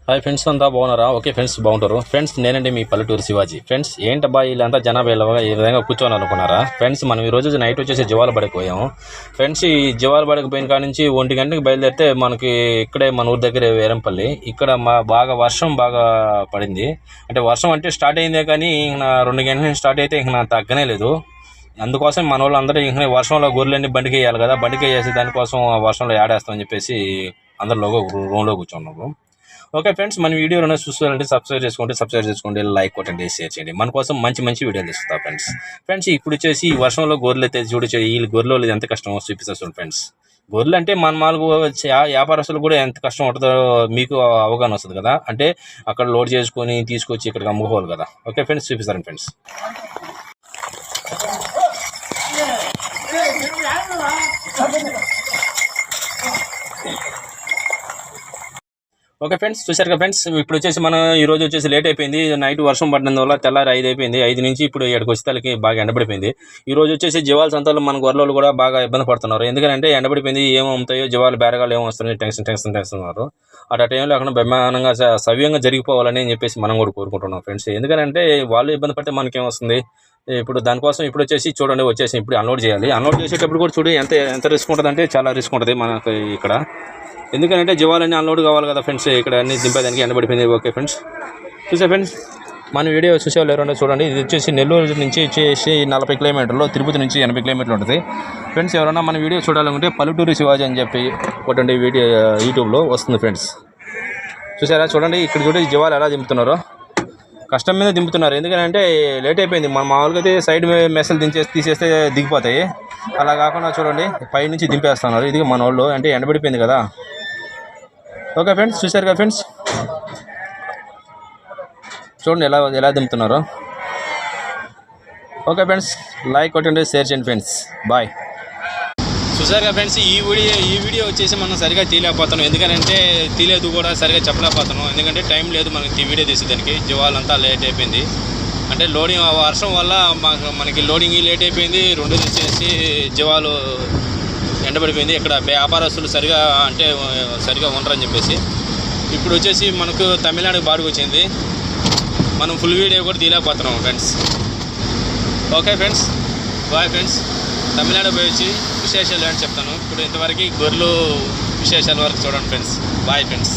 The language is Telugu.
హాయ్ ఫ్రెండ్స్, అంతా బాగున్నారా? ఓకే ఫ్రెండ్స్, బాగుంటారు ఫ్రెండ్స్. నేనండి మీ పల్లెటూరు శివాజీ. ఫ్రెండ్స్, ఏంటబ్బా వీళ్ళంతా జనాభా ఈ విధంగా కూర్చొని అనుకున్నారా? ఫ్రెండ్స్, మనం ఈ రోజు నైట్ వచ్చేసి జివాల బడికి పోయాము ఫ్రెండ్స్. ఈ జివాల బడికి పోయిన కాడ నుంచి 1 గంటకి బయలుదేరితే మనకి ఇక్కడే మన ఊరి దగ్గర వేరంపల్లి. ఇక్కడ బాగా వర్షం పడింది. అంటే వర్షం అంటే స్టార్ట్ అయిందే కానీ ఇంకా 2 గంటల నుంచి స్టార్ట్ అయితే ఇంకా తగ్గనే లేదు. అందుకోసం మన వాళ్ళు అందరూ ఇంకా వర్షంలో గొర్రెలన్నీ బండికి వేయాలి కదా, బండికి వేసి దానికోసం వర్షంలో ఆడేస్తామని చెప్పేసి అందరిలో రూమ్లో కూర్చున్నాము. ఓకే ఫ్రెండ్స్, మన వీడియోలో చూసుకోవాలంటే సబ్స్క్రైబ్ చేసుకోండి, లైక్ కొట్టండి, షేర్ చేయండి. మన కోసం మంచి వీడియోలు ఇస్తా ఫ్రెండ్స్. ఇప్పుడు వచ్చేసి ఈ వర్షంలో గొర్రెలు అయితే వీళ్ళు గొర్రెలు ఎంత కష్టమో చూపిస్తాను ఫ్రెండ్స్. గొర్రెలు అంటే మన మాలకు వ్యాపారస్తులు కూడా ఎంత కష్టం ఉంటుందో మీకు అవగాహన వస్తుంది కదా. అంటే అక్కడ లోడ్ చేసుకొని తీసుకొచ్చి ఇక్కడికి అమ్ముకోవాలి కదా. ఓకే ఫ్రెండ్స్, చూపిస్తాను ఫ్రెండ్స్. ఓకే ఫ్రెండ్స్, చూశారు కదా ఫ్రెండ్స్. ఇప్పుడు వచ్చేసి మనం ఈరోజు వచ్చేసి లేట్ అయిపోయింది. నైట్ వర్షం పడినందువల్ల తెల్లారి 5 అయిపోయింది. 5 నుంచి ఇప్పుడు 7కి వచ్చేసరికి బాగా ఎండబడిపోయింది. ఈరోజు వచ్చేసి జివాల సంతలో మన గొర్రెలు కూడా బాగా ఇబ్బంది పడుతున్నారు. ఎందుకంటే ఎండబడిపోయింది, ఏమో అమ్ముతాయో జివాలు బేరగాలు ఏమో వస్తున్నాయి, టెన్షన్ ఉన్నారు. ఆ టైంలో అక్కడ బ్రహ్మాండంగా సవ్యంగా జరిగిపోవాలని చెప్పేసి మనం కూడా కోరుకుంటున్నాం ఫ్రెండ్స్. ఎందుకంటే వాళ్ళు ఇబ్బంది పడితే మనకేమొస్తుంది. ఇప్పుడు దానికోసం ఇప్పుడు వచ్చేసి చూడండి, వచ్చేసి ఇప్పుడు అన్లోడ్ చేయాలి. అన్లోడ్ చేసేటప్పుడు కూడా చూడండి ఎంత రిస్క్ ఉంటుంది, అంటే చాలా రిస్క్ ఉంటుంది మనకు ఇక్కడ. ఎందుకంటే జివాలన్నీ అన్లోడ్ కావాలి కదా ఫ్రెండ్స్. ఇక్కడ అన్ని దింపేదానికి ఎండబడిపోయింది. ఓకే ఫ్రెండ్స్, చూసే ఫ్రెండ్స్, మన వీడియో చూసేవాళ్ళు ఎవరైనా చూడండి. ఇది వచ్చేసి నెల్లూరు నుంచి వచ్చేసి 40 కిలోమీటర్లు, తిరుపతి నుంచి 80 కిలోమీటర్లు ఉంటుంది ఫ్రెండ్స్. ఎవరైనా మన వీడియో చూడాలనుకుంటే పల్లెటూరు శివాజీ అని చెప్పి కొట్టండి, వీడియో యూట్యూబ్లో వస్తుంది ఫ్రెండ్స్. చూసారా? చూడండి, ఇక్కడ చూడండి జివాలు ఎలా దింపుతున్నారో. కష్టం మీద దింపుతున్నారు. ఎందుకంటే లేట్ అయిపోయింది. మన మామూలుగా అయితే సైడ్ మెసలు తీసేస్తే దిగిపోతాయి. అలా కాకుండా చూడండి, పై నుంచి దింపేస్తున్నారు. ఇది మన వాళ్ళు అంటే ఎండబడిపోయింది కదా. ఓకే ఫ్రెండ్స్, చూశారు కదా ఫ్రెండ్స్, చూడండి ఎలా దింపుతున్నారో. ఓకే ఫ్రెండ్స్, లైక్ కొట్టండి, షేర్ చేయండి ఫ్రెండ్స్. బాయ్. చూసారు కదా ఫ్రెండ్స్, ఈ వీడియో వచ్చేసి మనం సరిగా తీయలేకపోతున్నాం. ఎందుకంటే తీయలేదు కూడా, సరిగా చెప్పలేకపోతున్నాం. ఎందుకంటే టైం లేదు మనకి వీడియో తీసేదానికి. జివాలంతా లేట్ అయిపోయింది. అంటే లోడింగ్ వర్షం వల్ల మనకి లోడింగ్ లేట్ అయిపోయింది. రెండోది వచ్చేసి జివాలు ఎండబడిపోయింది. ఇక్కడ వ్యాపారస్తులు సరిగా ఉండరని చెప్పేసి ఇప్పుడు వచ్చేసి మనకు తమిళనాడు బాడుగు వచ్చింది. మనం ఫుల్ వీడియో కూడా తీయలేకపోతున్నాం friends. Okay friends, bye friends. Tamil Nadu పోయి వచ్చి విశేషాలు అని చెప్తాను. ఇప్పుడు ఇంతవరకు గొర్రెలు విశేషాల వరకు చూడండి ఫ్రెండ్స్. Bye friends.